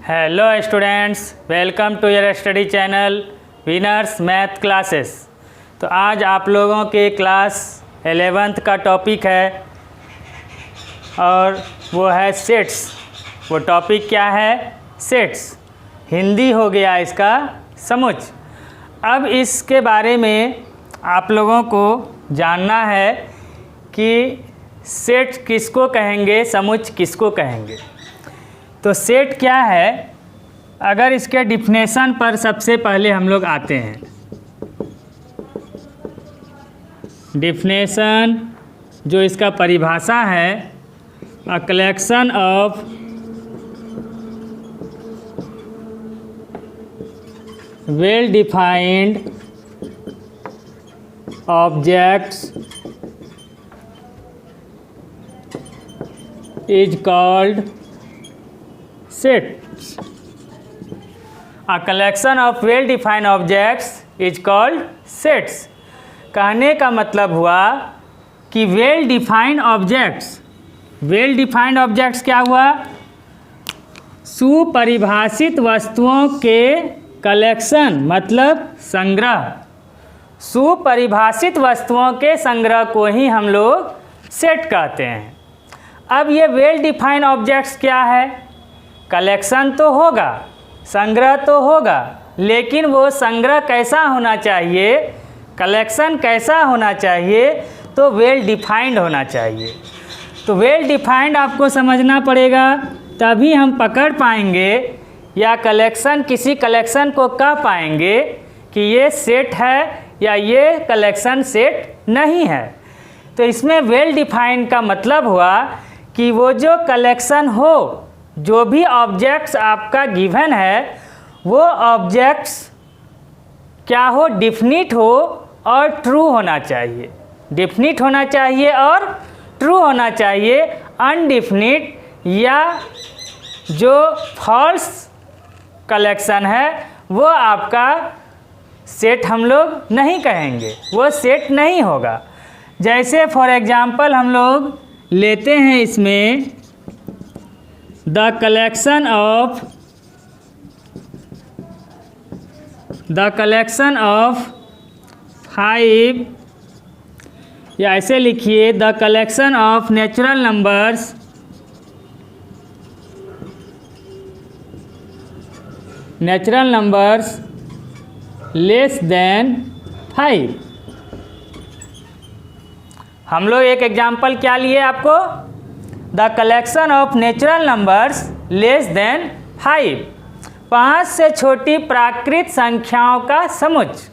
Hello students, welcome to your study channel winners math classes. तो आज आप लोगों के क्लास 11th का टॉपिक है और वो है सेट्स। वो टॉपिक क्या है? सेट्स। हिंदी हो गया इसका समुच्च। अब इसके बारे में आप लोगों को जानना है कि सेट किसको कहेंगे, समुच्च किसको कहेंगे। तो सेट क्या है, अगर इसके डिफिनेशन पर सबसे पहले हम लोग आते हैं। डिफिनेशन जो इसका परिभाषा है, a collection of well defined objects is called sets. A collection of well defined objects is called sets। कहने का मतलब हुआ कि वेल डिफाइंड ऑब्जेक्ट्स क्या हुआ? सुपरिभाषित वस्तुओं के कलेक्शन मतलब संग्रह। सुपरिभाषित वस्तुओं के संग्रह को ही हम लोग सेट कहते हैं। अब ये वेल डिफाइंड ऑब्जेक्ट्स क्या है? कलेक्शन तो होगा, संग्रह तो होगा, लेकिन वो संग्रह कैसा होना चाहिए, कलेक्शन कैसा होना चाहिए? तो वेल डिफाइंड होना चाहिए। तो वेल डिफाइंड आपको समझना पड़ेगा, तभी हम पकड़ पाएंगे या किसी कलेक्शन को कह पाएंगे कि ये सेट है या ये कलेक्शन सेट नहीं है। तो इसमें वेल डिफाइंड का मतलब हुआ कि वो जो कलेक्शन हो, जो भी ऑब्जेक्ट्स आपका गिवन है, वो ऑब्जेक्ट्स क्या हो? डिफिनिट हो और ट्रू होना चाहिए। डिफिनिट होना चाहिए और ट्रू होना चाहिए। अनडिफिनिट या जो फॉल्स कलेक्शन है वो आपका सेट हम लोग नहीं कहेंगे, वो सेट नहीं होगा। जैसे फॉर एग्जांपल हम लोग लेते हैं इसमें द कलेक्शन ऑफ 5, या ऐसे लिखिए the collection of natural numbers less than 5। हम लोग एक एग्जाम्पल क्या लिए आपको? The collection of natural numbers less than 5, 5 से छोटी प्राकृत संख्याओं का समुच्च।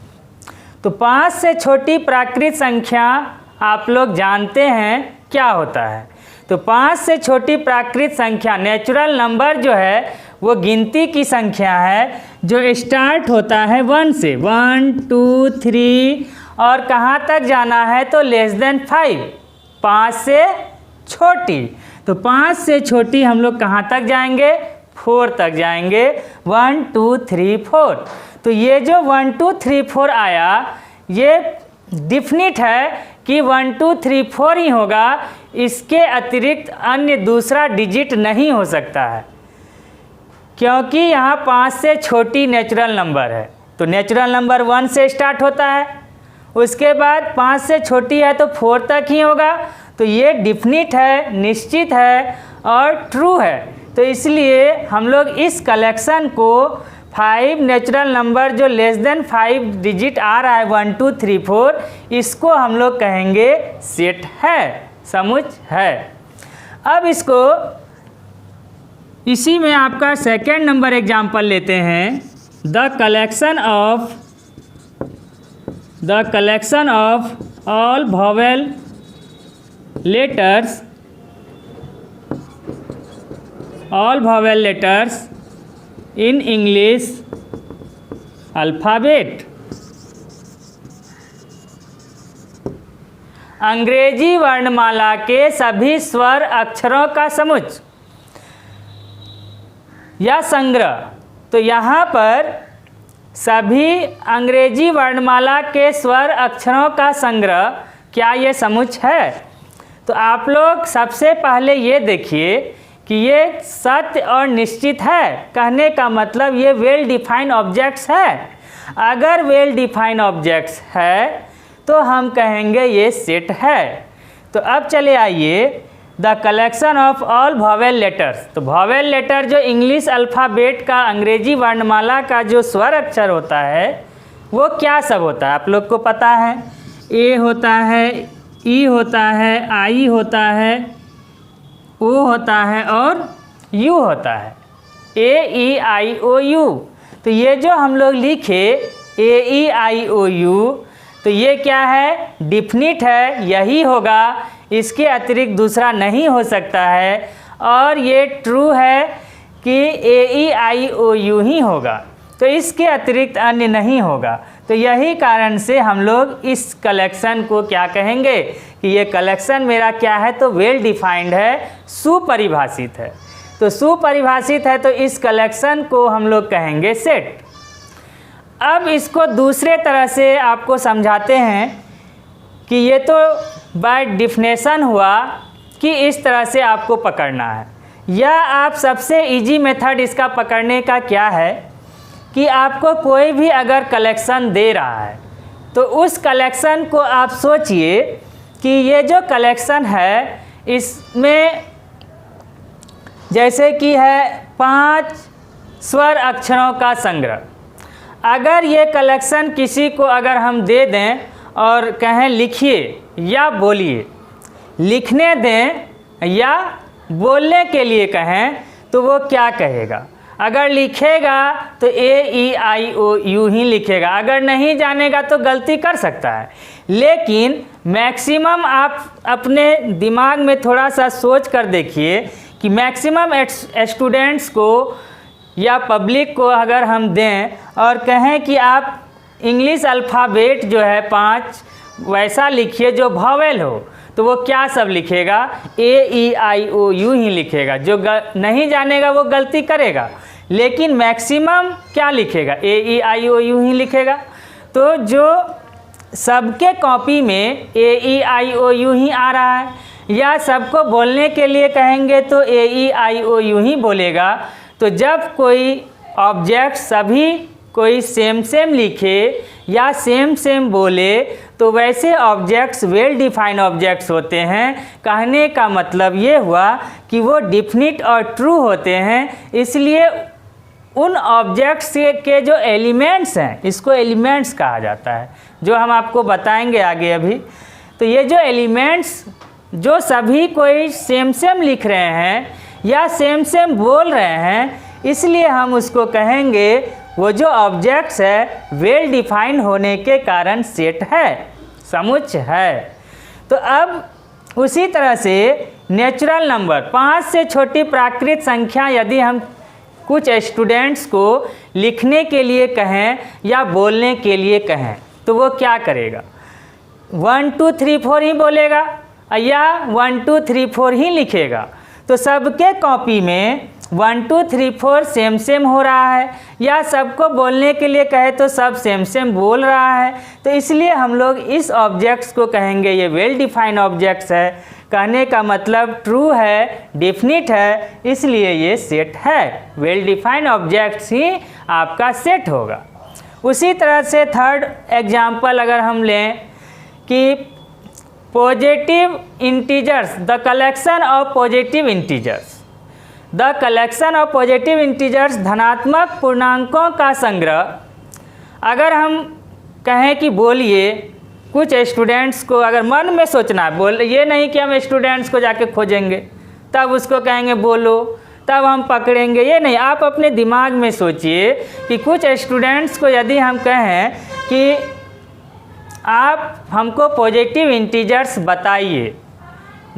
तो 5 से छोटी प्राकृत संख्या आप लोग जानते हैं क्या होता है। तो 5 से छोटी प्राकृत संख्या, नेचुरल नंबर जो है वो गिनती की संख्या है जो स्टार्ट होता है 1 से, 1 2 3, और कहाँ तक जाना है? तो लेस देन 5, 5 से छोटी। तो 5 से छोटी हम लोग कहाँ तक जाएंगे? 4 तक जाएंगे। 1 2 3 4। तो ये जो 1 2 3 4 आया, ये डिफिनिट है कि 1 2 3 4 ही होगा। इसके अतिरिक्त अन्य दूसरा डिजिट नहीं हो सकता है, क्योंकि यहाँ 5 से छोटी नेचुरल नंबर है। तो नेचुरल नंबर 1 से स्टार्ट होता है, उसके बाद 5 से छोटी है तो 4 तक ही होगा। तो ये डिफिनिट है, निश्चित है और ट्रू है। तो इसलिए हम लोग इस कलेक्शन को 5 नेचुरल नंबर जो लेस देन 5 डिजिट आ रहा है 1 2 3 4, इसको हम लोग कहेंगे सेट है, समुच्च है। अब इसको इसी में आपका सेकेंड नंबर एग्जाम्पल लेते हैं। The collection of all vowel letters in English alphabet. अंग्रेजी वर्णमाला के सभी स्वर अक्षरों का समुच्च या संग्रह। तो यहाँ पर सभी अंग्रेजी वर्णमाला के स्वर अक्षरों का संग्रह, क्या ये समुच्च है? तो आप लोग सबसे पहले ये देखिए कि ये सत्य और निश्चित है। कहने का मतलब ये वेल डिफाइंड ऑब्जेक्ट्स है। अगर वेल डिफाइंड ऑब्जेक्ट्स है तो हम कहेंगे ये सेट है। तो अब चले आइए the collection of all vowel letters. तो वॉवेल लेटर जो इंग्लिश अल्फ़ाबेट का, अंग्रेजी वर्णमाला का जो स्वर अक्षर होता है वो क्या सब होता है, आप लोग को पता है। ए होता है, ई होता है, आई होता है, ओ होता है और यू होता है। ए ई आई ओ यू। तो ये जो हम लोग लिखे ए ई आई ओ यू, तो ये क्या है, डिफिनिट है, यही होगा, इसके अतिरिक्त दूसरा नहीं हो सकता है। और ये ट्रू है कि ए ई आई ओ यू ही होगा, तो इसके अतिरिक्त अन्य नहीं होगा। तो यही कारण से हम लोग इस कलेक्शन को क्या कहेंगे कि ये कलेक्शन मेरा क्या है, तो वेल डिफाइंड है, सुपरिभाषित है। तो सुपरिभाषित है तो इस कलेक्शन को हम लोग कहेंगे सेट। अब इसको दूसरे तरह से आपको समझाते हैं कि ये तो बाय डिफिनेशन हुआ कि इस तरह से आपको पकड़ना है, या आप सबसे इजी मेथड इसका पकड़ने का क्या है कि आपको कोई भी अगर कलेक्शन दे रहा है तो उस कलेक्शन को आप सोचिए कि ये जो कलेक्शन है इसमें जैसे कि है 5 स्वर अक्षरों का संग्रह। अगर ये कलेक्शन किसी को अगर हम दे दें और कहें लिखिए या बोलिए, लिखने दें या बोलने के लिए कहें, तो वो क्या कहेगा। अगर लिखेगा तो ए ई आई ओ यू ही लिखेगा, अगर नहीं जानेगा तो गलती कर सकता है। लेकिन मैक्सिमम आप अपने दिमाग में थोड़ा सा सोच कर देखिए कि मैक्सिमम स्टूडेंट्स को या पब्लिक को अगर हम दें और कहें कि आप इंग्लिश अल्फ़ाबेट जो है 5 वैसा लिखिए जो वॉवेल हो, तो वो क्या सब लिखेगा, ए ई आई ओ यू ही लिखेगा। जो नहीं जानेगा वो गलती करेगा, लेकिन मैक्सिमम क्या लिखेगा, ए ई आई ओ यू ही लिखेगा। तो जो सबके कॉपी में ए ई आई ओ यू ही आ रहा है, या सबको बोलने के लिए कहेंगे तो ए ई आई ओ यू ही बोलेगा। तो जब कोई ऑब्जेक्ट सभी कोई सेम सेम लिखे या सेम सेम बोले तो वैसे ऑब्जेक्ट्स वेल डिफाइंड ऑब्जेक्ट्स होते हैं। कहने का मतलब ये हुआ कि वो डिफिनिट और ट्रू होते हैं। इसलिए उन ऑब्जेक्ट्स के जो एलिमेंट्स हैं, इसको एलिमेंट्स कहा जाता है, जो हम आपको बताएंगे आगे अभी। तो ये जो एलिमेंट्स जो सभी कोई सेम सेम लिख रहे हैं या सेम सेम बोल रहे हैं, इसलिए हम उसको कहेंगे वो जो ऑब्जेक्ट्स है वेल डिफाइंड होने के कारण सेट है, समुच्चय है। तो अब उसी तरह से नेचुरल नंबर 5 से छोटी प्राकृत संख्या यदि हम कुछ स्टूडेंट्स को लिखने के लिए कहें या बोलने के लिए कहें, तो वो क्या करेगा, 1 2 3 4 ही बोलेगा या 1 2 3 4 ही लिखेगा। तो सबके कॉपी में 1 2 3 4 सेम सेम हो रहा है, या सबको बोलने के लिए कहे तो सब सेम सेम बोल रहा है। तो इसलिए हम लोग इस ऑब्जेक्ट्स को कहेंगे ये वेल डिफाइंड ऑब्जेक्ट्स है। कहने का मतलब ट्रू है, डिफिनिट है, इसलिए ये सेट है। वेल डिफाइंड ऑब्जेक्ट्स ही आपका सेट होगा। उसी तरह से थर्ड एग्जाम्पल अगर हम लें कि positive integers, the collection of positive integers. The collection of positive integers धनात्मक पूर्णांकों का संग्रह। अगर हम कहें कि बोलिए, कुछ स्टूडेंट्स को अगर मन में सोचना है, बोल, ये नहीं कि हम स्टूडेंट्स को जाके खोजेंगे तब उसको कहेंगे बोलो तब हम पकड़ेंगे, ये नहीं। आप अपने दिमाग में सोचिए कि कुछ स्टूडेंट्स को यदि हम कहें कि आप हमको पॉजिटिव इंटीजर्स बताइए,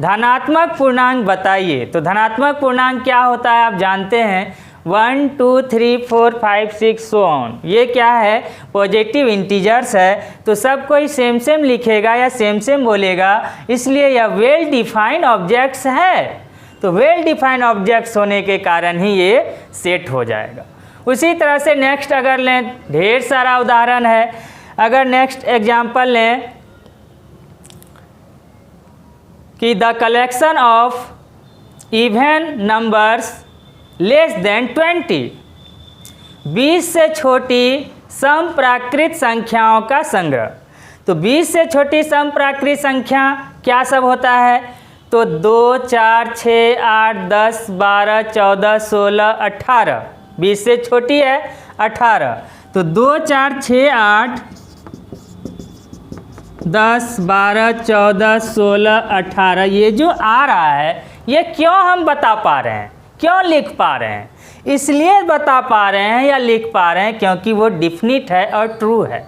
धनात्मक पूर्णांक बताइए, तो धनात्मक पूर्णांक क्या होता है आप जानते हैं, 1 2 3 4 5 6 सो ऑन। ये क्या है, पॉजिटिव इंटीजर्स है। तो सब कोई सेम सेम लिखेगा या सेम सेम बोलेगा, इसलिए यह वेल डिफाइंड ऑब्जेक्ट्स है। तो वेल डिफाइंड ऑब्जेक्ट्स होने के कारण ही ये सेट हो जाएगा। उसी तरह से नेक्स्ट अगर लें, ढेर सारा उदाहरण है। अगर नेक्स्ट एग्जाम्पल लें कि the collection of even numbers less than 20, 20 से छोटी समप्राकृत संख्याओं का संग्रह। तो 20 से छोटी समप्राकृत संख्या क्या सब होता है? तो 2, 4, 6, 8, 10, 12, 14, 16, 18। 20 से छोटी है 18। तो 2, 4, 6, 8, 10, 12, 14, 16, 18 ये जो आ रहा है ये क्यों हम बता पा रहे हैं, क्यों लिख पा रहे हैं? इसलिए बता पा रहे हैं या लिख पा रहे हैं क्योंकि वो डिफिनिट है और ट्रू है।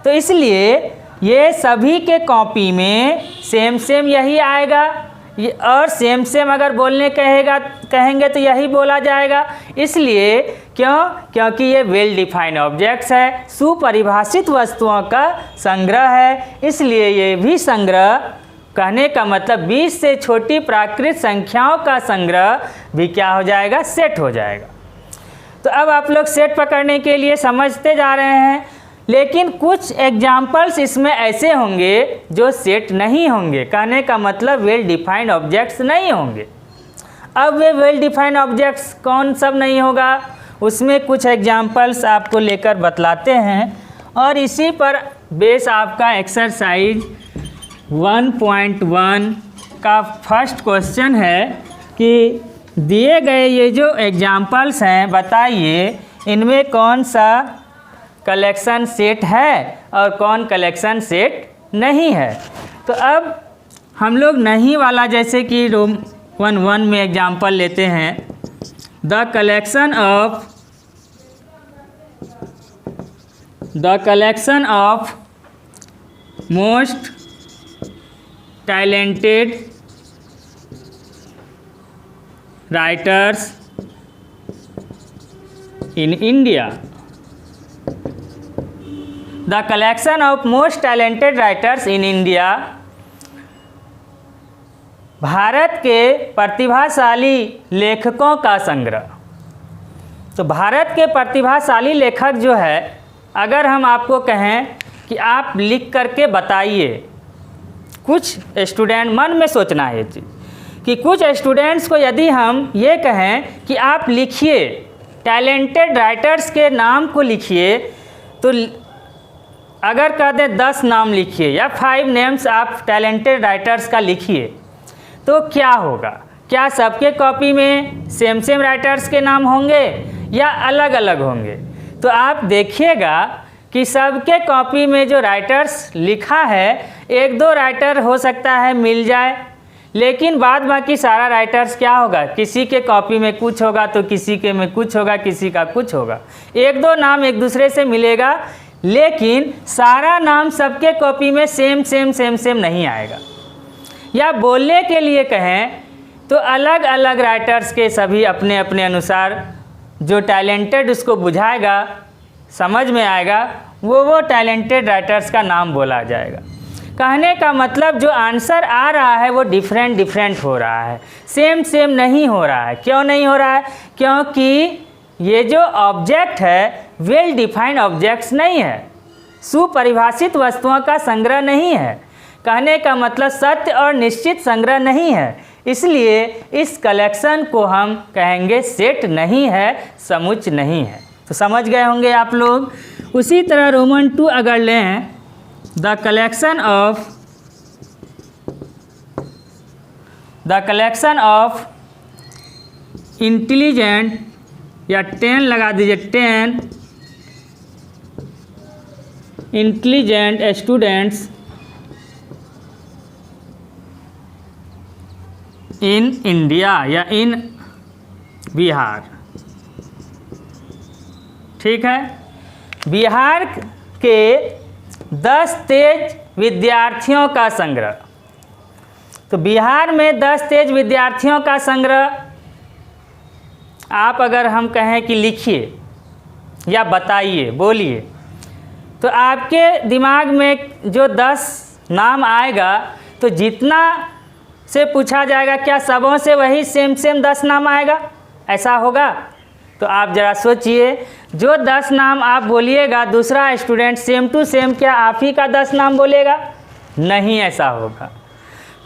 तो इसलिए ये सभी के कॉपी में सेम सेम यही आएगा, और सेम सेम अगर बोलने कहेंगे तो यही बोला जाएगा। इसलिए क्योंकि ये वेल डिफाइंड ऑब्जेक्ट्स है, सुपरिभाषित वस्तुओं का संग्रह है, इसलिए ये भी संग्रह, कहने का मतलब 20 से छोटी प्राकृत संख्याओं का संग्रह भी क्या हो जाएगा? सेट हो जाएगा। तो अब आप लोग सेट पकड़ने के लिए समझते जा रहे हैं, लेकिन कुछ एग्जाम्पल्स इसमें ऐसे होंगे जो सेट नहीं होंगे, कहने का मतलब वेल डिफाइंड ऑब्जेक्ट्स नहीं होंगे। अब वे वेल डिफाइंड ऑब्जेक्ट्स कौन सब नहीं होगा, उसमें कुछ एग्जाम्पल्स आपको लेकर बतलाते हैं, और इसी पर बेस आपका एक्सरसाइज 1.1 का फर्स्ट क्वेश्चन है कि दिए गए ये जो एग्जाम्पल्स हैं बताइए इनमें कौन सा कलेक्शन सेट है और कौन कलेक्शन सेट नहीं है। तो अब हम लोग नहीं वाला, जैसे कि रोमन 1 में एग्जाम्पल लेते हैं, the collection of most talented writers in India. The collection of most talented writers in India, Bharat के प्रतिभाशाली लेखकों का संग्रह। तो भारत के प्रतिभाशाली लेखक जो है, अगर हम आपको कहें कि आप लिख करके बताइए, कुछ स्टूडेंट, मन में सोचना है ये चीज़ कि कुछ स्टूडेंट्स को यदि हम ये कहें कि आप लिखिए टैलेंटेड राइटर्स के नाम को लिखिए, तो अगर कह दें 10 नाम लिखिए या 5 नेम्स आप टैलेंटेड राइटर्स का लिखिए, तो क्या होगा? क्या सबके कॉपी में सेम सेम राइटर्स के नाम होंगे या अलग अलग होंगे? तो आप देखिएगा कि सबके कॉपी में जो राइटर्स लिखा है, 1-2 राइटर हो सकता है मिल जाए, लेकिन बाद बाकी सारा राइटर्स क्या होगा? किसी के कॉपी में कुछ होगा तो किसी के में कुछ होगा, किसी का कुछ होगा। 1-2 नाम एक दूसरे से मिलेगा, लेकिन सारा नाम सबके कॉपी में सेम सेम नहीं आएगा। या बोलने के लिए कहें तो अलग अलग राइटर्स के सभी अपने अपने अनुसार जो टैलेंटेड उसको बुझाएगा, समझ में आएगा, वो टैलेंटेड राइटर्स का नाम बोला जाएगा। कहने का मतलब जो आंसर आ रहा है वो डिफरेंट हो रहा है, सेम नहीं हो रहा है। क्यों नहीं हो रहा है? क्योंकि ये जो ऑब्जेक्ट है वेल डिफाइंड ऑब्जेक्ट्स नहीं है, सुपरिभाषित वस्तुओं का संग्रह नहीं है, कहने का मतलब सत्य और निश्चित संग्रह नहीं है। इसलिए इस कलेक्शन को हम कहेंगे सेट नहीं है, समुच्चय नहीं है। तो समझ गए होंगे आप लोग। उसी तरह रोमन 2 अगर लें, द कलेक्शन ऑफ इंटेलिजेंट, या 10 लगा दीजिए, 10 इंटेलिजेंट स्टूडेंट्स इन इंडिया या इन बिहार। ठीक है, बिहार के 10 तेज विद्यार्थियों का संग्रह। तो बिहार में 10 तेज विद्यार्थियों का संग्रह आप अगर हम कहें कि लिखिए या बताइए, बोलिए, तो आपके दिमाग में जो 10 नाम आएगा, तो जितना से पूछा जाएगा क्या सबों से वही सेम 10 नाम आएगा? ऐसा होगा? तो आप ज़रा सोचिए, जो 10 नाम आप बोलिएगा, दूसरा स्टूडेंट सेम टू सेम क्या आप ही का 10 नाम बोलेगा? नहीं, ऐसा होगा।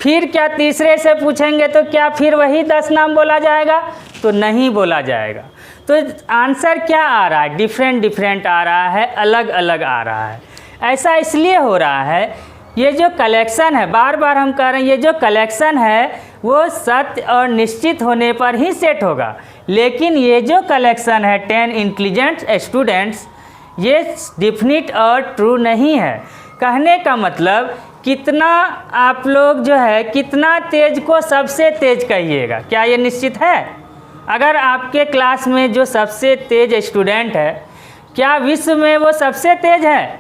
फिर क्या तीसरे से पूछेंगे तो क्या फिर वही 10 नाम बोला जाएगा? तो नहीं बोला जाएगा। तो आंसर क्या आ रहा है? डिफरेंट डिफरेंट आ रहा है, अलग अलग आ रहा है। ऐसा इसलिए हो रहा है, ये जो कलेक्शन है, बार बार हम कह रहे हैं, ये जो कलेक्शन है वो सत्य और निश्चित होने पर ही सेट होगा। लेकिन ये जो कलेक्शन है 10 इंटेलिजेंट स्टूडेंट्स, ये डिफिनिट और ट्रू नहीं है। कहने का मतलब कितना आप लोग जो है कितना तेज को सबसे तेज कहिएगा, क्या ये निश्चित है? अगर आपके क्लास में जो सबसे तेज स्टूडेंट है, क्या विश्व में वो सबसे तेज है?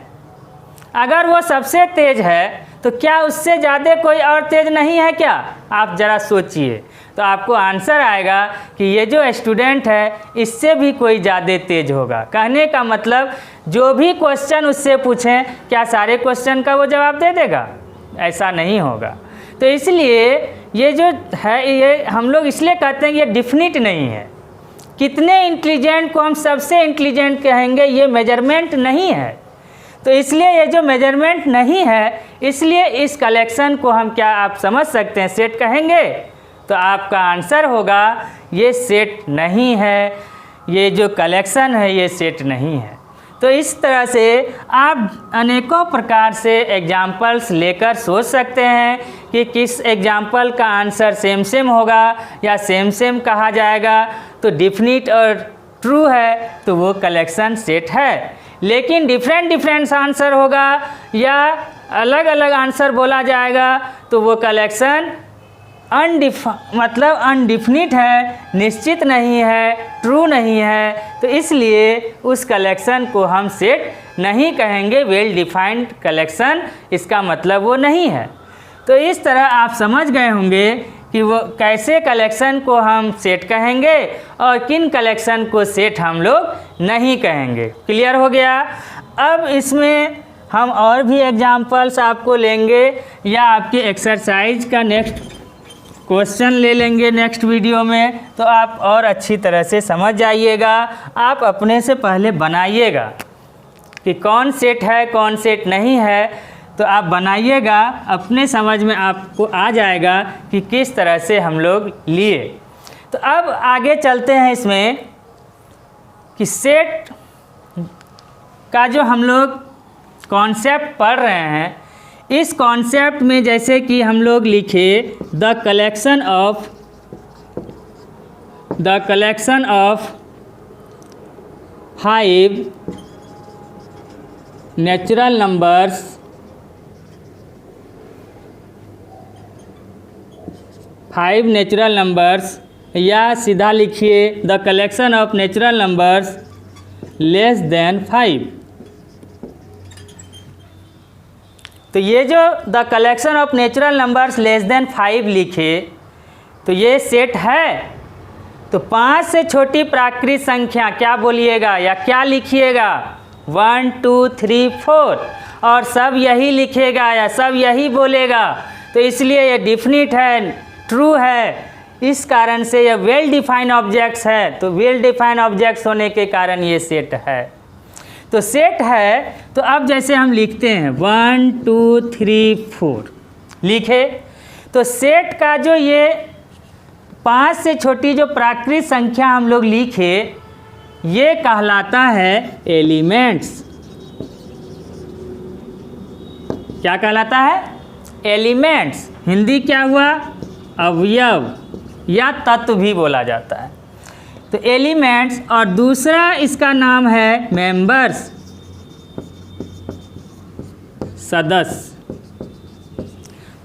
अगर वो सबसे तेज है तो क्या उससे ज़्यादा कोई और तेज नहीं है क्या? आप ज़रा सोचिए, तो आपको आंसर आएगा कि ये जो स्टूडेंट है इससे भी कोई ज़्यादा तेज होगा। कहने का मतलब जो भी क्वेश्चन उससे पूछें, क्या सारे क्वेश्चन का वो जवाब दे देगा? ऐसा नहीं होगा। तो इसलिए ये जो है, ये हम लोग इसलिए कहते हैं कि ये डिफिनिट नहीं है। कितने इंटेलिजेंट को हम सबसे इंटेलिजेंट कहेंगे, ये मेजरमेंट नहीं है। तो इसलिए ये जो मेजरमेंट नहीं है, इसलिए इस कलेक्शन को हम क्या आप समझ सकते हैं सेट कहेंगे? तो आपका आंसर होगा ये सेट नहीं है, ये जो कलेक्शन है ये सेट नहीं है। तो इस तरह से आप अनेकों प्रकार से एग्जाम्पल्स लेकर सोच सकते हैं कि किस एग्जाम्पल का आंसर सेम सेम होगा या सेम सेम कहा जाएगा। तो डिफिनिट और ट्रू है तो वो कलेक्शन सेट है। लेकिन डिफरेंट डिफरेंट आंसर होगा या अलग अलग आंसर बोला जाएगा तो वो कलेक्शन मतलब अनडिफिनिट है, निश्चित नहीं है, ट्रू नहीं है। तो इसलिए उस कलेक्शन को हम सेट नहीं कहेंगे। वेल डिफाइंड कलेक्शन इसका मतलब वो नहीं है। तो इस तरह आप समझ गए होंगे कि वो कैसे कलेक्शन को हम सेट कहेंगे और किन कलेक्शन को सेट हम लोग नहीं कहेंगे। क्लियर हो गया? अब इसमें हम और भी एग्जाम्पल्स आपको लेंगे या आपके एक्सरसाइज का नेक्स्ट क्वेश्चन ले लेंगे नेक्स्ट वीडियो में, तो आप और अच्छी तरह से समझ जाइएगा। आप अपने से पहले बनाइएगा कि कौन सेट है कौन सेट नहीं है, तो आप बनाइएगा, अपने समझ में आपको आ जाएगा कि किस तरह से हम लोग लिए। तो अब आगे चलते हैं इसमें कि सेट का जो हम लोग कॉन्सेप्ट पढ़ रहे हैं, इस कॉन्सेप्ट में जैसे कि हम लोग लिखे the collection of 5 natural numbers या सीधा लिखिए the collection of natural numbers less than 5। तो ये जो the collection of natural numbers less than 5 लिखे, तो ये सेट है। तो 5 से छोटी प्राकृत संख्या क्या बोलिएगा या क्या लिखिएगा? 1 2 3 4, और सब यही लिखेगा या सब यही बोलेगा। तो इसलिए ये डिफिनिट है, ट्रू है। इस कारण से ये वेल डिफाइंड ऑब्जेक्ट्स है। तो वेल डिफाइंड ऑब्जेक्ट्स होने के कारण ये सेट है। तो सेट है, तो अब जैसे हम लिखते हैं 1 2 3 4 लिखे, तो सेट का जो ये 5 से छोटी जो प्राकृत संख्या हम लोग लिखे, ये कहलाता है एलिमेंट्स। क्या कहलाता है? एलिमेंट्स। हिंदी क्या हुआ? अवयव या तत्व भी बोला जाता है। तो एलिमेंट्स, और दूसरा इसका नाम है मेंबर्स, सदस्य।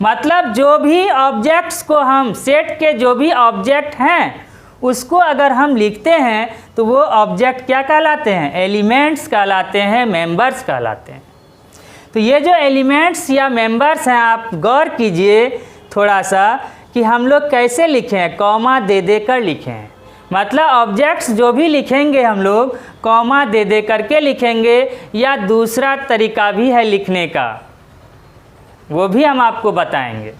मतलब जो भी ऑब्जेक्ट्स को हम सेट के जो भी ऑब्जेक्ट हैं उसको अगर हम लिखते हैं तो वो ऑब्जेक्ट क्या कहलाते हैं? एलिमेंट्स कहलाते हैं, मेंबर्स कहलाते हैं। तो ये जो एलिमेंट्स या मेंबर्स हैं, आप गौर कीजिए थोड़ा सा कि हम लोग कैसे लिखे हैं, कॉमा दे दे कर लिखे हैं। मतलब ऑब्जेक्ट्स जो भी लिखेंगे हम लोग कॉमा दे दे करके लिखेंगे, या दूसरा तरीका भी है लिखने का, वो भी हम आपको बताएंगे।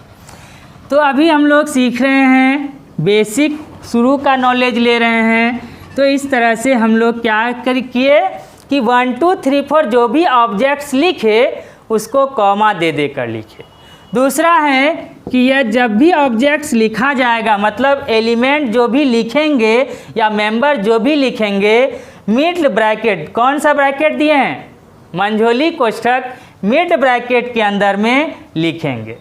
तो अभी हम लोग सीख रहे हैं, बेसिक शुरू का नॉलेज ले रहे हैं। तो इस तरह से हम लोग क्या किए कि 1 2 3 4 जो भी ऑब्जेक्ट्स लिखे उसको कॉमा दे दे कर लिखे। दूसरा है कि यह जब भी ऑब्जेक्ट्स लिखा जाएगा, मतलब एलिमेंट जो भी लिखेंगे या मेंबर जो भी लिखेंगे, मिड ब्रैकेट, कौन सा ब्रैकेट दिए हैं, मंझोली कोष्ठक, मिड ब्रैकेट के अंदर में लिखेंगे।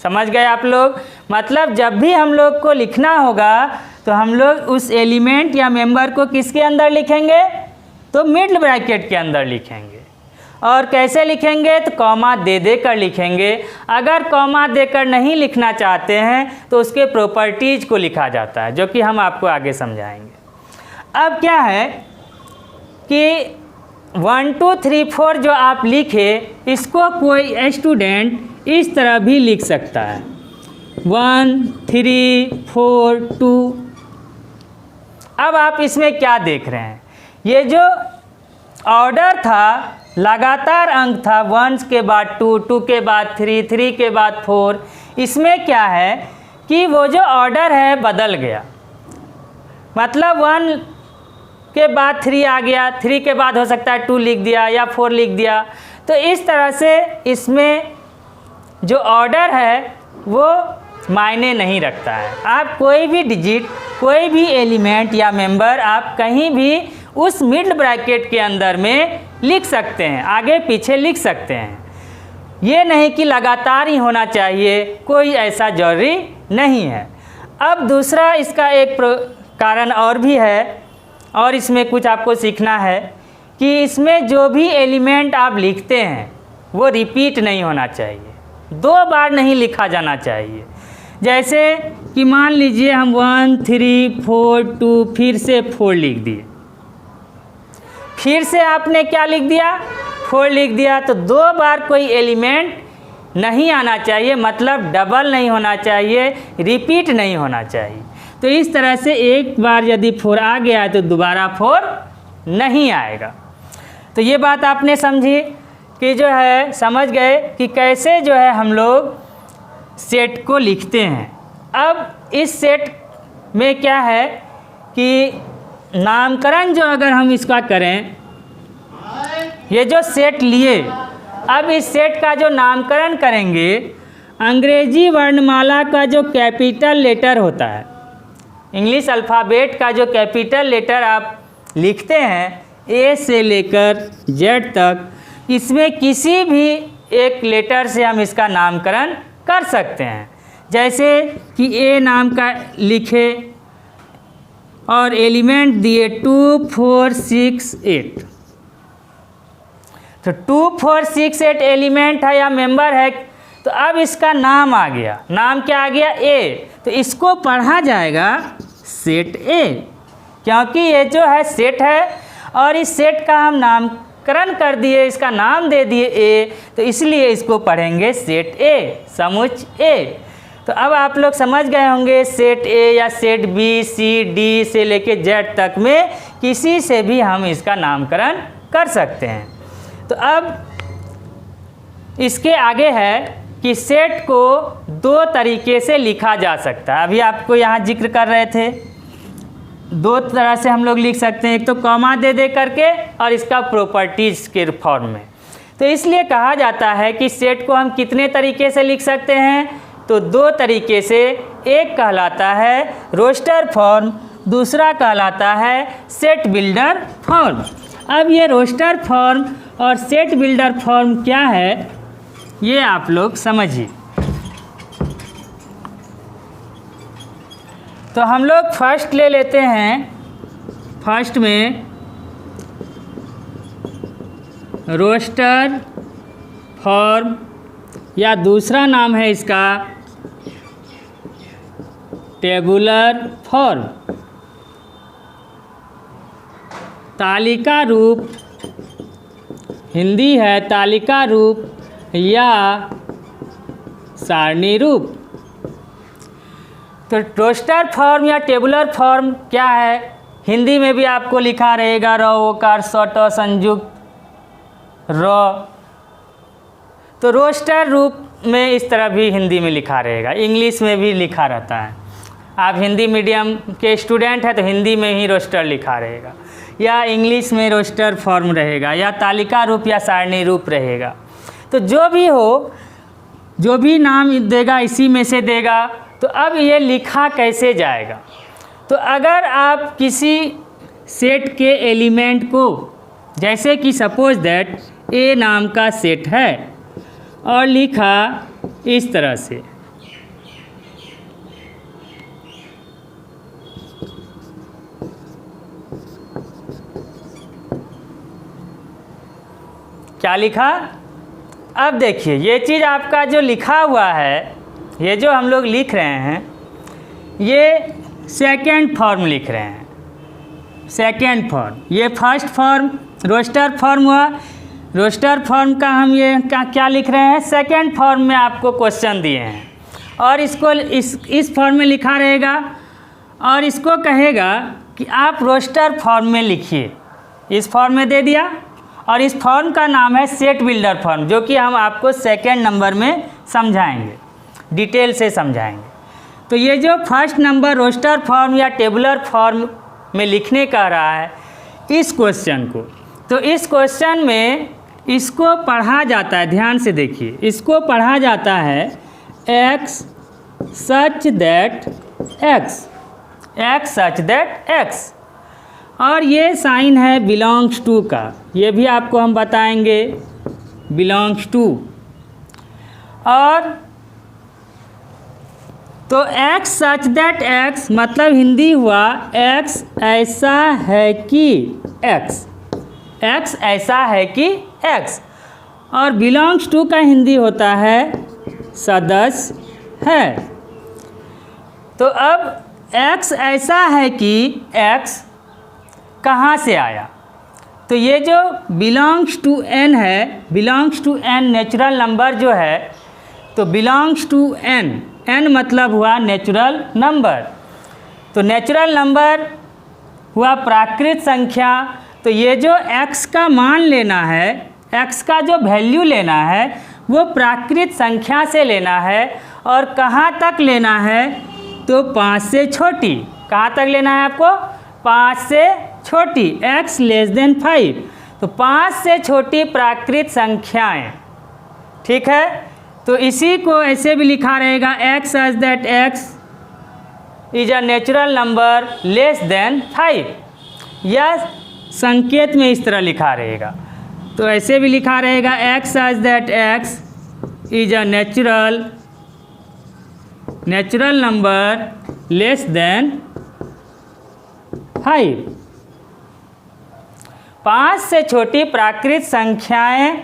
समझ गए आप लोग? मतलब जब भी हम लोग को लिखना होगा तो हम लोग उस एलिमेंट या मेंबर को किसके अंदर लिखेंगे, तो मिड ब्रैकेट के अंदर लिखेंगे। और कैसे लिखेंगे, तो कॉमा दे दे कर लिखेंगे। अगर कॉमा देकर नहीं लिखना चाहते हैं तो उसके प्रॉपर्टीज को लिखा जाता है, जो कि हम आपको आगे समझाएंगे। अब क्या है कि 1 2 3 4 जो आप लिखे, इसको कोई स्टूडेंट इस तरह भी लिख सकता है, 1 3 4 2। अब आप इसमें क्या देख रहे हैं, ये जो ऑर्डर था, लगातार अंक था, 1 के बाद 2, 2 के बाद 3, 3 के बाद 4, इसमें क्या है कि वो जो ऑर्डर है बदल गया। मतलब 1 के बाद 3 आ गया, 3 के बाद हो सकता है 2 लिख दिया या 4 लिख दिया। तो इस तरह से इसमें जो ऑर्डर है वो मायने नहीं रखता है। आप कोई भी डिजिट, कोई भी एलिमेंट या मेंबर आप कहीं भी उस मिड ब्रैकेट के अंदर में लिख सकते हैं, आगे पीछे लिख सकते हैं। ये नहीं कि लगातार ही होना चाहिए, कोई ऐसा जरूरी नहीं है। अब दूसरा इसका एक कारण और भी है, और इसमें कुछ आपको सीखना है कि इसमें जो भी एलिमेंट आप लिखते हैं वो रिपीट नहीं होना चाहिए, 2 बार नहीं लिखा जाना चाहिए। जैसे कि मान लीजिए हम 1 3 4 2 फिर से 4 लिख दिए, फिर से आपने क्या लिख दिया, 4 लिख दिया, तो 2 बार कोई एलिमेंट नहीं आना चाहिए, मतलब डबल नहीं होना चाहिए, रिपीट नहीं होना चाहिए। तो इस तरह से एक बार यदि 4 आ गया है तो दोबारा 4 नहीं आएगा। तो ये बात आपने समझी कि जो है, समझ गए कि कैसे जो है हम लोग सेट को लिखते हैं। अब इस सेट में क्या है कि नामकरण जो अगर हम इसका करें, ये जो सेट लिए, अब इस सेट का जो नामकरण करेंगे, अंग्रेजी वर्णमाला का जो कैपिटल लेटर होता है, इंग्लिश अल्फ़ाबेट का जो कैपिटल लेटर आप लिखते हैं, ए से लेकर जेड तक, इसमें किसी भी एक लेटर से हम इसका नामकरण कर सकते हैं। जैसे कि ए नाम का लिखे और एलिमेंट दिए 2 4 6 8, तो 2 4 6 8 एलिमेंट है या मेंबर है। तो अब इसका नाम आ गया, नाम क्या आ गया, ए। तो इसको पढ़ा जाएगा सेट ए, क्योंकि ये जो है सेट है और इस सेट का हम नामकरण कर दिए, इसका नाम दे दिए ए, तो इसलिए इसको पढ़ेंगे सेट ए, समुच्च ए। तो अब आप लोग समझ गए होंगे सेट ए या सेट बी सी डी से लेके जेड तक में किसी से भी हम इसका नामकरण कर सकते हैं। तो अब इसके आगे है कि सेट को 2 तरीके से लिखा जा सकता है। अभी आपको यहाँ जिक्र कर रहे थे, 2 तरह से हम लोग लिख सकते हैं, एक तो कॉमा दे दे करके और इसका प्रॉपर्टीज़ के फॉर्म में। तो इसलिए कहा जाता है कि सेट को हम कितने तरीके से लिख सकते हैं, तो 2 तरीके से। एक कहलाता है रोस्टर फॉर्म, दूसरा कहलाता है सेट बिल्डर फॉर्म। अब ये रोस्टर फॉर्म और सेट बिल्डर फॉर्म क्या है, ये आप लोग समझिए। तो हम लोग फर्स्ट ले लेते हैं, फर्स्ट में रोस्टर फॉर्म, या दूसरा नाम है इसका टेबुलर फॉर्म। तालिका रूप, हिंदी है तालिका रूप या सारणी रूप। तो रोस्टर फॉर्म या टेबुलर फॉर्म क्या है, हिंदी में भी आपको लिखा रहेगा र ओकार सट संयुक्त र। तो रोस्टर रूप में इस तरह भी हिंदी में लिखा रहेगा, इंग्लिश में भी लिखा रहता है। आप हिंदी मीडियम के स्टूडेंट हैं तो हिंदी में ही रोस्टर लिखा रहेगा, या इंग्लिश में रोस्टर फॉर्म रहेगा, या तालिका रूप या सारणी रूप रहेगा। तो जो भी हो, जो भी नाम देगा इसी में से देगा। तो अब ये लिखा कैसे जाएगा? तो अगर आप किसी सेट के एलिमेंट को, जैसे कि सपोज दैट ए नाम का सेट है और लिखा इस तरह से, क्या लिखा? अब देखिए ये चीज़ आपका जो लिखा हुआ है, ये जो हम लोग लिख रहे हैं, ये सेकेंड फॉर्म लिख रहे हैं, सेकेंड फॉर्म। ये फर्स्ट फॉर्म रोस्टर फॉर्म हुआ। रोस्टर फॉर्म का हम ये क्या लिख रहे हैं? सेकेंड फॉर्म में आपको क्वेश्चन दिए हैं और इसको इस फॉर्म में लिखा रहेगा और इसको कहेगा कि आप रोस्टर फॉर्म में लिखिए। इस फॉर्म में दे दिया और इस फॉर्म का नाम है सेट बिल्डर फॉर्म, जो कि हम आपको सेकेंड नंबर में समझाएंगे, डिटेल से समझाएंगे। तो ये जो फर्स्ट नंबर रोस्टर फॉर्म या टेबुलर फॉर्म में लिखने कह रहा है इस क्वेश्चन को, तो इस क्वेश्चन में इसको पढ़ा जाता है, ध्यान से देखिए, इसको पढ़ा जाता है x सच दैट x, और ये साइन है बिलोंग्स टू का, ये भी आपको हम बताएंगे, बिलोंग्स टू। और तो x सच दैट x मतलब हिंदी हुआ x ऐसा है कि x ऐसा है कि x, और बिलोंग्स टू का हिंदी होता है सदस्य है। तो अब x ऐसा है कि x कहाँ से आया? तो ये जो बिलोंग्स टू n है, belongs to n natural number जो है, तो बिलोंग्स टू n मतलब हुआ नेचुरल नंबर। तो नेचुरल नंबर हुआ प्राकृत संख्या। तो ये जो x का मान लेना है, x का जो वैल्यू लेना है वो प्राकृत संख्या से लेना है, और कहाँ तक लेना है? तो 5 से छोटी। कहाँ तक लेना है आपको? 5 से छोटी, x लेस देन 5। तो 5 से छोटी प्राकृत संख्याएं, ठीक है। तो इसी को ऐसे भी लिखा रहेगा x such that x is a natural number less then 5, या संकेत में इस तरह लिखा रहेगा। तो ऐसे भी लिखा रहेगा x such that x is a natural number less then 5। 5 से छोटी प्राकृत संख्याएं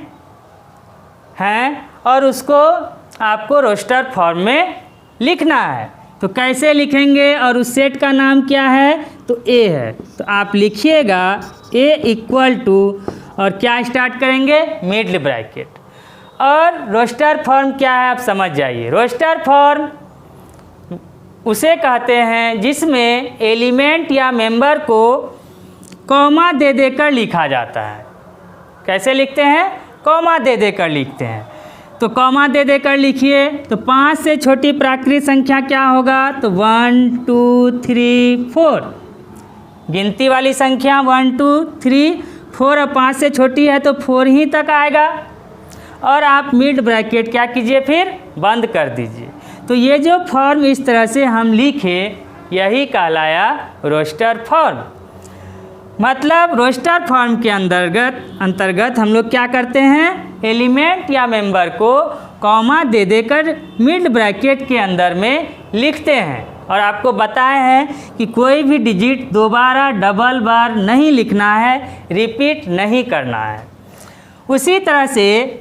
हैं और उसको आपको रोस्टर फॉर्म में लिखना है। तो कैसे लिखेंगे और उस सेट का नाम क्या है? तो A है। तो आप लिखिएगा A इक्वल टू, और क्या स्टार्ट करेंगे? Middle bracket. और रोस्टर फॉर्म क्या है आप समझ जाइए। रोस्टर फॉर्म उसे कहते हैं जिसमें एलिमेंट या मेंबर को कॉमा दे देकर लिखा जाता है। कैसे लिखते हैं? कॉमा दे देकर लिखते हैं। तो कॉमा दे देकर लिखिए। तो 5 से छोटी प्राकृत संख्या क्या होगा? तो 1 2 3 4, गिनती वाली संख्या 1 2 3 4, और 5 से छोटी है तो 4 ही तक आएगा। और आप मिड ब्रैकेट क्या कीजिए? फिर बंद कर दीजिए। तो ये जो फॉर्म इस तरह से हम लिखे, यही कहलाया रोस्टर फॉर्म। मतलब रोस्टर फॉर्म के अंतर्गत हम लोग क्या करते हैं? एलिमेंट या मेंबर को कॉमा दे देकर मिड ब्रैकेट के अंदर में लिखते हैं। और आपको बताए हैं कि कोई भी डिजिट दोबारा डबल बार नहीं लिखना है, रिपीट नहीं करना है। उसी तरह से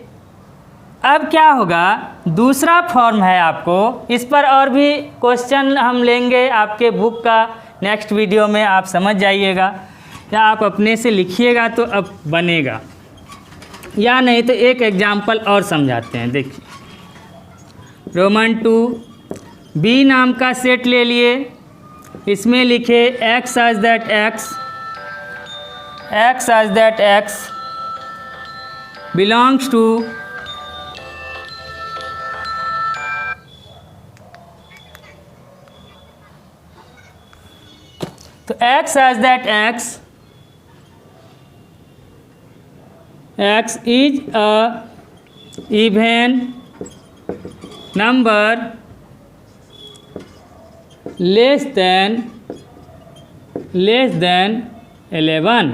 अब क्या होगा? दूसरा फॉर्म है, आपको इस पर और भी क्वेश्चन हम लेंगे आपके बुक का नेक्स्ट वीडियो में, आप समझ जाइएगा, या आप अपने से लिखिएगा तो अब बनेगा, या नहीं तो एक एग्जाम्पल और समझाते हैं। देखिए, रोमन 2 बी नाम का सेट ले लिए, इसमें लिखे x such that x belongs to तो x such that x is a even number less than 11।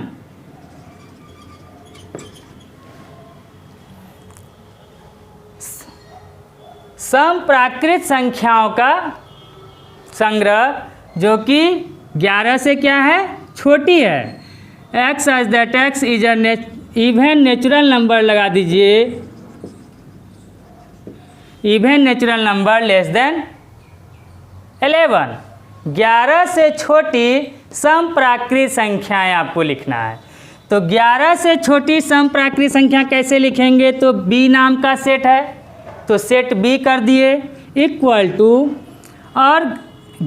सम प्राकृत संख्याओं का संग्रह जो कि 11 से क्या है, छोटी है। X as that x is even natural number लगा दीजिए, even natural number less than 11। 11 से छोटी सम प्राकृत संख्याएं आपको लिखना है। तो 11 से छोटी सम प्राकृत संख्या कैसे लिखेंगे, तो बी नाम का सेट है तो सेट बी कर दिए इक्वल टू, और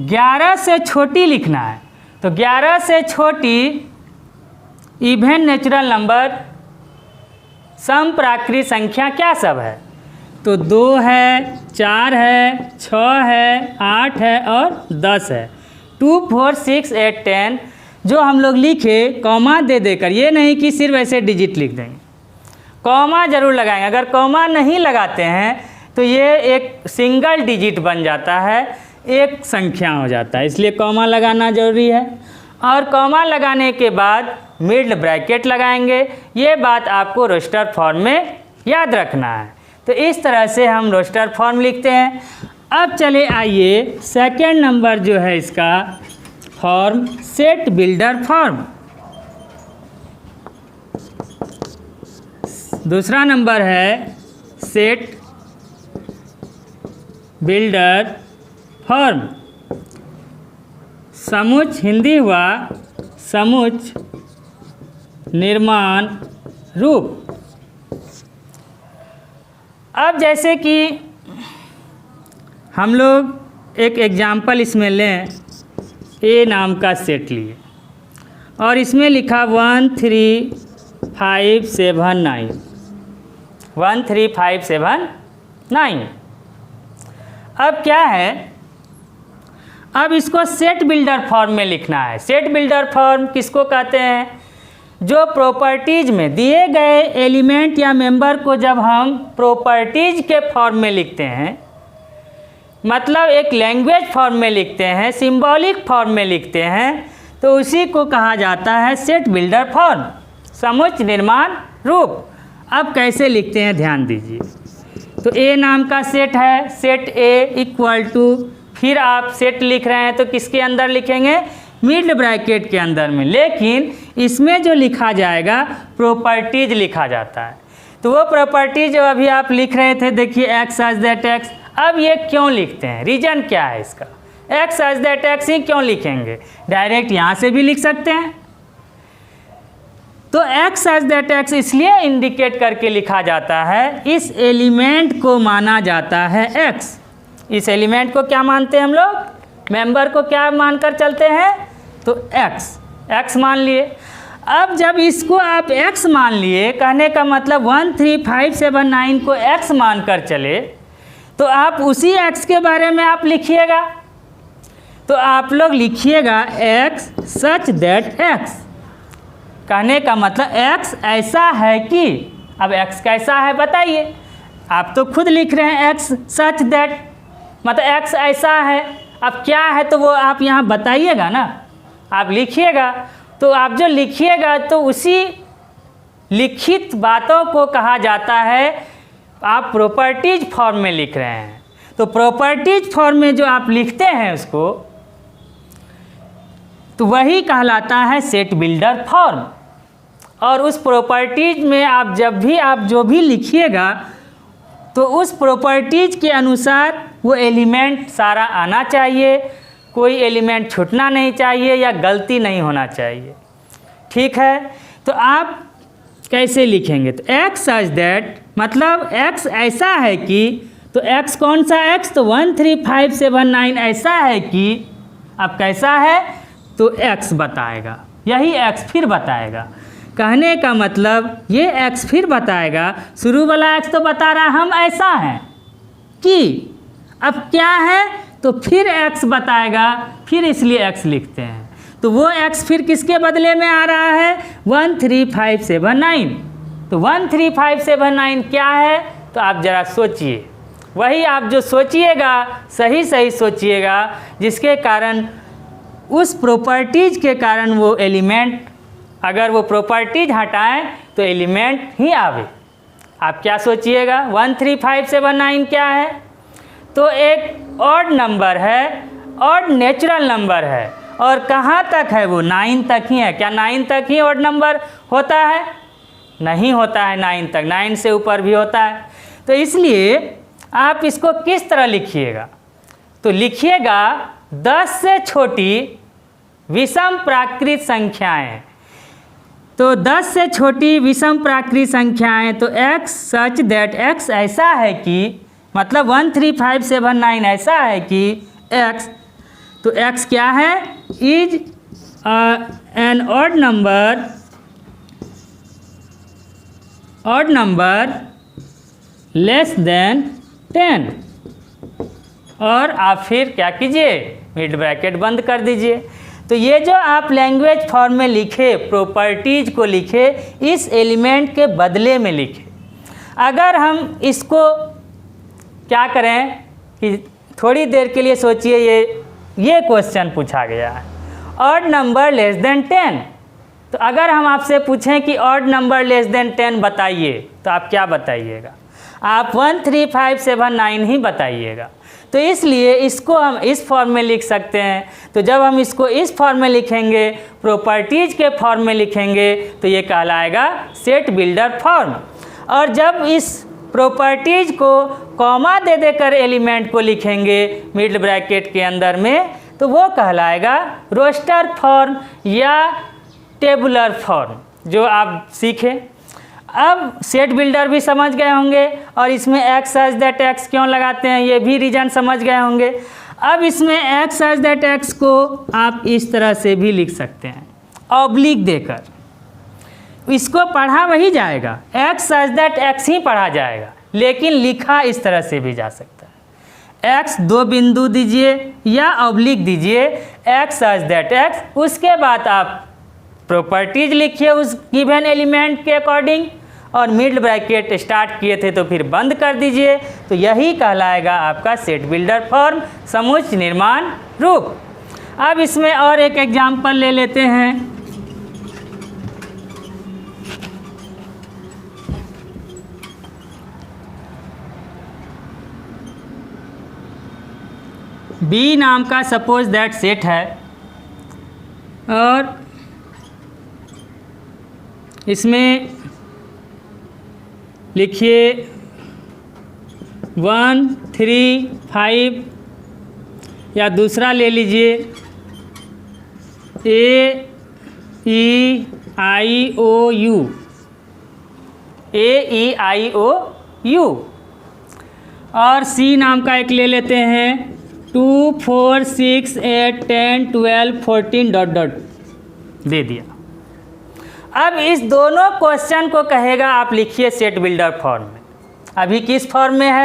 11 से छोटी लिखना है तो 11 से छोटी इवन नेचुरल नंबर सम प्राकृत संख्या क्या सब है, तो 2 है, 4 है, 6 है, 8 है और 10 है। 2, 4, 6, 8, 10 जो हम लोग लिखे कॉमा दे देकर, ये नहीं कि सिर्फ ऐसे डिजिट लिख देंगे, कॉमा जरूर लगाएंगे। अगर कॉमा नहीं लगाते हैं तो ये एक सिंगल डिजिट बन जाता है, एक संख्या हो जाता है, इसलिए कॉमा लगाना जरूरी है। और कॉमा लगाने के बाद मिड ब्रैकेट लगाएंगे, ये बात आपको रोस्टर फॉर्म में याद रखना है। तो इस तरह से हम रोस्टर फॉर्म लिखते हैं। अब चले आइए सेकंड नंबर जो है इसका फॉर्म, सेट बिल्डर फॉर्म। दूसरा नंबर है सेट बिल्डर फॉर्म। समुच्च हिंदी हुआ समुच्च निर्माण रूप। अब जैसे कि हम लोग एक एग्जाम्पल इसमें लें, ए नाम का सेट लिए और इसमें लिखा 1 3 5 7 9, 1 3 5 7 9। अब क्या है, अब इसको सेट बिल्डर फॉर्म में लिखना है। सेट बिल्डर फॉर्म किसको कहते हैं, जो प्रॉपर्टीज में दिए गए एलिमेंट या मेंबर को जब हम प्रॉपर्टीज के फॉर्म में लिखते हैं, मतलब एक लैंग्वेज फॉर्म में लिखते हैं, सिंबॉलिक फॉर्म में लिखते हैं, तो उसी को कहा जाता है सेट बिल्डर फॉर्म, समुच्च निर्माण रूप। अब कैसे लिखते हैं ध्यान दीजिए। तो ए नाम का सेट है, सेट ए इक्वल टू, फिर आप सेट लिख रहे हैं तो किसके अंदर लिखेंगे, मिड ब्रैकेट के अंदर में, लेकिन इसमें जो लिखा जाएगा प्रॉपर्टीज लिखा जाता है। तो वो प्रॉपर्टी जो अभी आप लिख रहे थे, देखिए एक्स एज दैट एक्स, अब ये क्यों लिखते हैं, रीजन क्या है इसका, एक्स एज दैट एक्स ही क्यों लिखेंगे, डायरेक्ट यहाँ से भी लिख सकते हैं। तो एक्स एज दैट एक्स इसलिए इंडिकेट करके लिखा जाता है, इस एलिमेंट को माना जाता है एक्स। इस एलिमेंट को क्या मानते हैं हम लोग, मेंबर को क्या मानकर चलते हैं, तो एक्स मान लिए। अब जब इसको आप एक्स मान लिए, कहने का मतलब 1 3 5 7 9 को एक्स मानकर चले, तो आप उसी एक्स के बारे में आप लिखिएगा। तो आप लोग लिखिएगा एक्स सच दैट एक्स, कहने का मतलब एक्स ऐसा है कि, अब एक्स कैसा है बताइए, आप तो खुद लिख रहे हैं एक्स सच दैट, मतलब एक्स ऐसा है। अब क्या है तो वो आप यहाँ बताइएगा ना, आप लिखिएगा। तो आप जो लिखिएगा तो उसी लिखित बातों को कहा जाता है, आप प्रॉपर्टीज फॉर्म में लिख रहे हैं। तो प्रॉपर्टीज फॉर्म में जो आप लिखते हैं उसको, तो वही कहलाता है सेट बिल्डर फॉर्म। और उस प्रॉपर्टीज में आप जब भी आप जो भी लिखिएगा, तो उस प्रॉपर्टीज के अनुसार वो एलिमेंट सारा आना चाहिए, कोई एलिमेंट छूटना नहीं चाहिए या गलती नहीं होना चाहिए। ठीक है, तो आप कैसे लिखेंगे, तो एक्स सच दैट मतलब एक्स ऐसा है कि, तो एक्स कौन सा एक्स, तो 1 3 5 7 9 ऐसा है कि, अब कैसा है तो एक्स बताएगा, यही एक्स फिर बताएगा। कहने का मतलब ये एक्स फिर बताएगा, शुरू वाला एक्स तो बता रहा हम ऐसा हैं कि, अब क्या है तो फिर एक्स बताएगा, फिर इसलिए एक्स लिखते हैं। तो वो एक्स फिर किसके बदले में आ रहा है, 1 3 5 7 9। तो 1 3 5 7 9 क्या है, तो आप ज़रा सोचिए, वही आप जो सोचिएगा सही सही सोचिएगा, जिसके कारण उस प्रॉपर्टीज के कारण वो एलिमेंट, अगर वो प्रॉपर्टीज हटाएं तो एलिमेंट ही आवे। आप क्या सोचिएगा, 1 3 5 7 9 क्या है? तो एक ऑड नंबर है, ऑड नेचुरल नंबर है, और कहाँ तक है वो? 9 तक ही है। क्या 9 तक ही ऑड नंबर होता है? नहीं होता है 9 तक, 9 से ऊपर भी होता है। तो इसलिए आप इसको किस तरह लिखिएगा? तो लिखिएगा 10 से छोटी विषम प्राकृत संख्याएं। तो 10 से छोटी विषम प्राकृत संख्याएं, तो x सच दैट x ऐसा है कि, मतलब 1 3 5 7 9 ऐसा है कि x, तो x क्या है? Is an odd number less then 10। और आप फिर क्या कीजिए, मिड ब्रैकेट बंद कर दीजिए। तो ये जो आप लैंग्वेज फॉर्म में लिखे, प्रॉपर्टीज को लिखे, इस एलिमेंट के बदले में लिखे। अगर हम इसको क्या करें कि थोड़ी देर के लिए सोचिए, ये क्वेश्चन पूछा गया है, ऑड नंबर लेस देन 10। तो अगर हम आपसे पूछें कि ऑड नंबर लेस देन 10 बताइए, तो आप क्या बताइएगा? आप 1 3 5 7 9 ही बताइएगा। तो इसलिए इसको हम इस फॉर्म में लिख सकते हैं। तो जब हम इसको इस फॉर्म में लिखेंगे, प्रॉपर्टीज के फॉर्म में लिखेंगे, तो ये कहलाएगा सेट बिल्डर फॉर्म। और जब इस प्रॉपर्टीज को कॉमा दे देकर एलिमेंट को लिखेंगे मिड ब्रैकेट के अंदर में, तो वो कहलाएगा रोस्टर फॉर्म या टेबुलर फॉर्म, जो आप सीखें। अब सेट बिल्डर भी समझ गए होंगे, और इसमें x सच दैट x क्यों लगाते हैं ये भी रीजन समझ गए होंगे। अब इसमें x सच दैट x को आप इस तरह से भी लिख सकते हैं, ऑब्लिक देकर। इसको पढ़ा वही जाएगा, x सच दैट x ही पढ़ा जाएगा, लेकिन लिखा इस तरह से भी जा सकता है। x 2 बिंदु दीजिए या ऑब्लिक दीजिए, x सच दैट x, उसके बाद आप प्रॉपर्टीज लिखिए उस गिवन एलिमेंट के अकॉर्डिंग, और मिड ब्रैकेट स्टार्ट किए थे तो फिर बंद कर दीजिए। तो यही कहलाएगा आपका सेट बिल्डर फॉर्म, समुच्चय निर्माण रूप। अब इसमें और एक एग्जाम्पल ले लेते हैं। B नाम का सपोज दैट सेट है, और इसमें लिखिए 1 3 5, या दूसरा ले लीजिए A E I O U, A E I O U। और C नाम का एक ले लेते हैं 2 4 6 8 10 12 14 डॉट डॉट दे दिया। अब इस दोनों क्वेश्चन को कहेगा आप लिखिए सेट बिल्डर फॉर्म में। अभी किस फॉर्म में है?